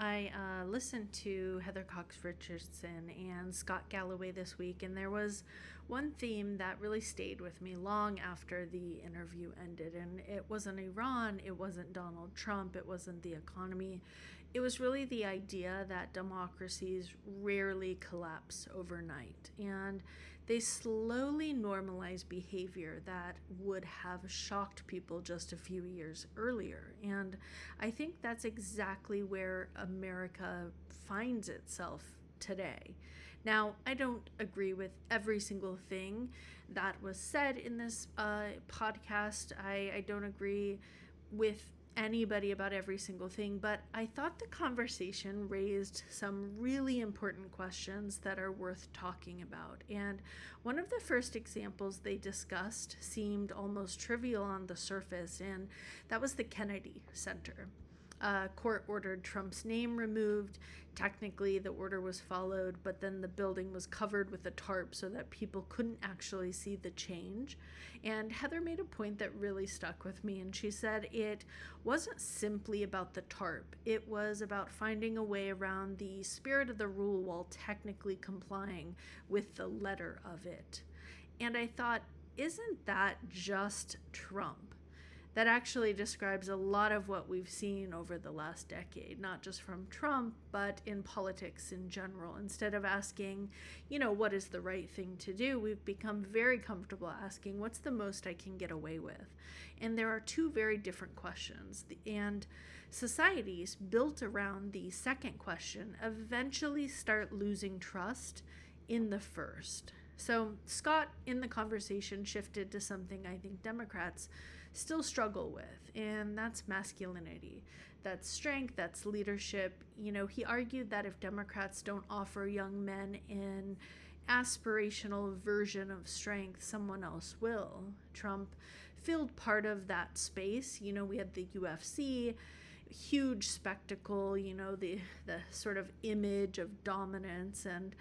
I listened to Heather Cox Richardson and Scott Galloway this week, and there was one theme that really stayed with me long after the interview ended. And it wasn't Iran, it wasn't Donald Trump, it wasn't the economy. It was really the idea that democracies rarely collapse overnight, and they slowly normalize behavior that would have shocked people just a few years earlier. And I think that's exactly where America finds itself today. Now, I don't agree with every single thing that was said in this podcast. I don't agree with anybody about every single thing, but I thought the conversation raised some really important questions that are worth talking about. And one of the first examples they discussed seemed almost trivial on the surface, and that was the Kennedy Center. Court ordered Trump's name removed. Technically, the order was followed, but then the building was covered with a tarp so that people couldn't actually see the change. And Heather made a point that really stuck with me, and she said it wasn't simply about the tarp. It was about finding a way around the spirit of the rule while technically complying with the letter of it. And I thought, isn't that just Trump? That actually describes a lot of what we've seen over the last decade, not just from Trump, but in politics in general. Instead of asking, what is the right thing to do, we've become very comfortable asking, what's the most I can get away with? And there are two very different questions. And societies built around the second question eventually start losing trust in the first. So Scott, in the conversation, shifted to something I think Democrats still struggle with, and that's masculinity. That's strength, that's leadership. He argued that if Democrats don't offer young men an aspirational version of strength, someone else will. Trump filled part of that space. We had the UFC, huge spectacle, the sort of image of dominance. And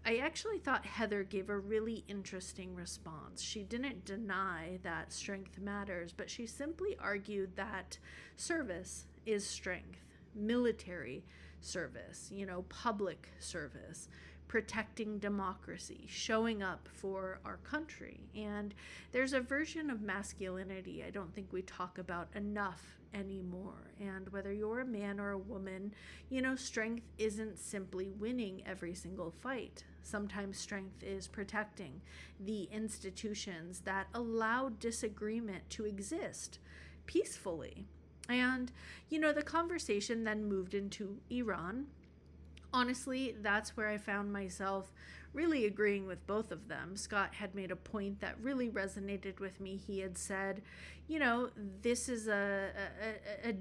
I actually thought Heather gave a really interesting response. She didn't deny that strength matters, but she simply argued that service is strength. Military service, public service, protecting democracy, showing up for our country. And there's a version of masculinity I don't think we talk about enough anymore. And whether you're a man or a woman, strength isn't simply winning every single fight. Sometimes strength is protecting the institutions that allow disagreement to exist peacefully. And, the conversation then moved into Iran. Honestly, that's where I found myself really agreeing with both of them. Scott had made a point that really resonated with me. He had said, this is a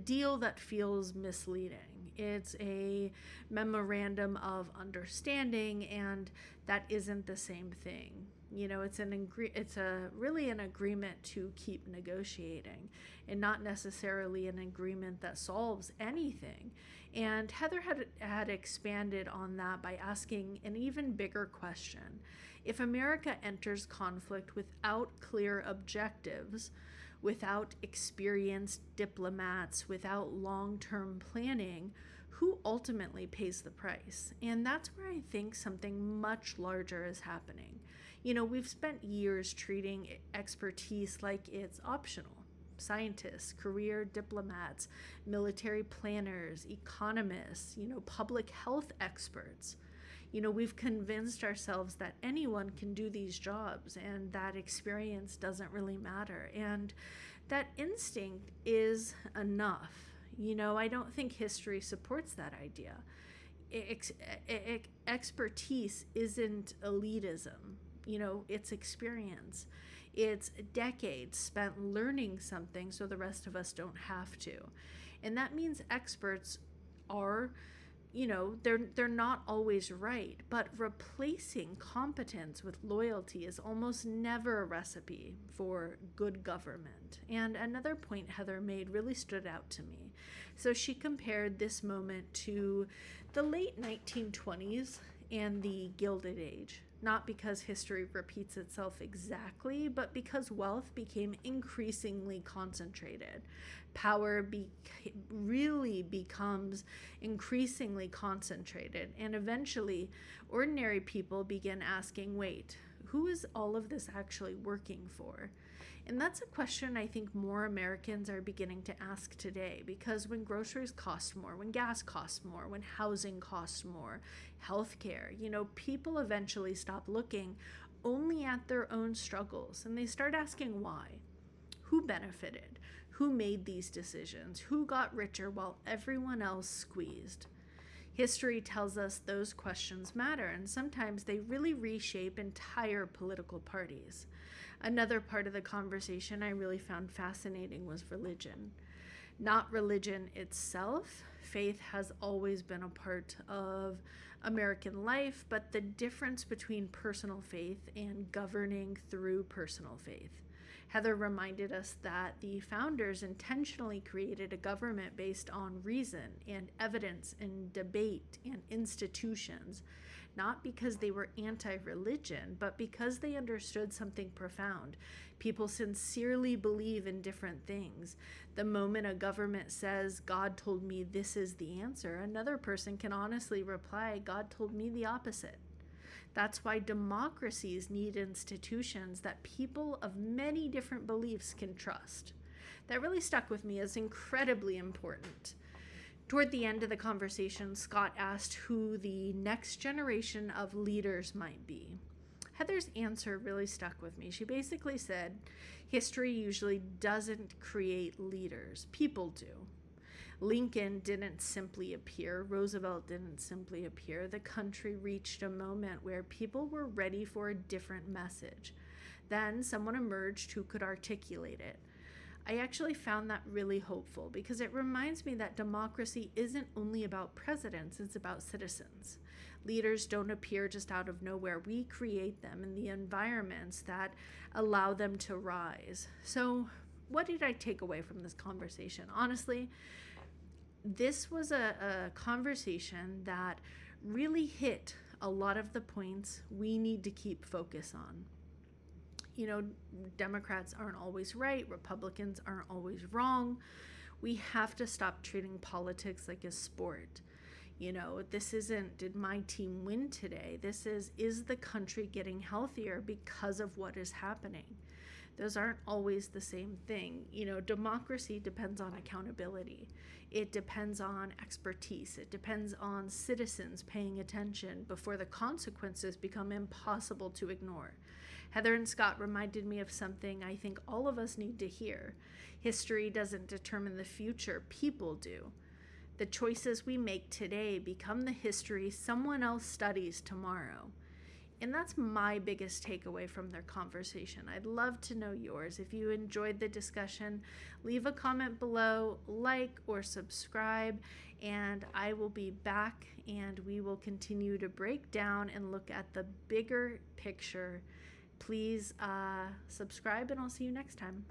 deal that feels misleading. It's a memorandum of understanding, and that isn't the same thing. It's really an agreement to keep negotiating, and not necessarily an agreement that solves anything. And Heather had expanded on that by asking an even bigger question. If America enters conflict without clear objectives, without experienced diplomats, without long-term planning, who ultimately pays the price? And that's where I think something much larger is happening. We've spent years treating expertise like it's optional. Scientists, career diplomats, military planners, economists, public health experts. We've convinced ourselves that anyone can do these jobs and that experience doesn't really matter. And that instinct is enough. I don't think history supports that idea. Expertise isn't elitism. It's experience. It's decades spent learning something so the rest of us don't have to. And that means experts are, they're not always right, but replacing competence with loyalty is almost never a recipe for good government. And another point Heather made really stood out to me. So she compared this moment to the late 1920s and the Gilded Age. not because history repeats itself exactly, but because wealth became increasingly concentrated. Power really becomes increasingly concentrated, and eventually, ordinary people begin asking, wait, who is all of this actually working for? And that's a question I think more Americans are beginning to ask today, because when groceries cost more, when gas costs more, when housing costs more, healthcare, people eventually stop looking only at their own struggles and they start asking why. Who benefited? Who made these decisions? Who got richer while everyone else squeezed? History tells us those questions matter, and sometimes they really reshape entire political parties. Another part of the conversation I really found fascinating was religion. Not religion itself. Faith has always been a part of American life, but the difference between personal faith and governing through personal faith. Heather reminded us that the founders intentionally created a government based on reason and evidence and debate and institutions, not because they were anti-religion, but because they understood something profound. People sincerely believe in different things. The moment a government says, God told me this is the answer, another person can honestly reply, God told me the opposite. That's why democracies need institutions that people of many different beliefs can trust. That really stuck with me as incredibly important. Toward the end of the conversation, Scott asked who the next generation of leaders might be. Heather's answer really stuck with me. She basically said, history usually doesn't create leaders, people do. Lincoln didn't simply appear. Roosevelt didn't simply appear. The country reached a moment where people were ready for a different message. Then someone emerged who could articulate it. I actually found that really hopeful because it reminds me that democracy isn't only about presidents, it's about citizens. Leaders don't appear just out of nowhere. We create them in the environments that allow them to rise. So, what did I take away from this conversation? Honestly, this was a conversation that really hit a lot of the points we need to keep focus on. Democrats aren't always right. Republicans aren't always wrong. We have to stop treating politics like a sport. This isn't, did my team win today? This is the country getting healthier because of what is happening? Those aren't always the same thing. Democracy depends on accountability. It depends on expertise. It depends on citizens paying attention before the consequences become impossible to ignore. Heather and Scott reminded me of something I think all of us need to hear. History doesn't determine the future, people do. The choices we make today become the history someone else studies tomorrow. And that's my biggest takeaway from their conversation. I'd love to know yours. If you enjoyed the discussion, leave a comment below, like or subscribe, and I will be back and we will continue to break down and look at the bigger picture. Please subscribe and I'll see you next time.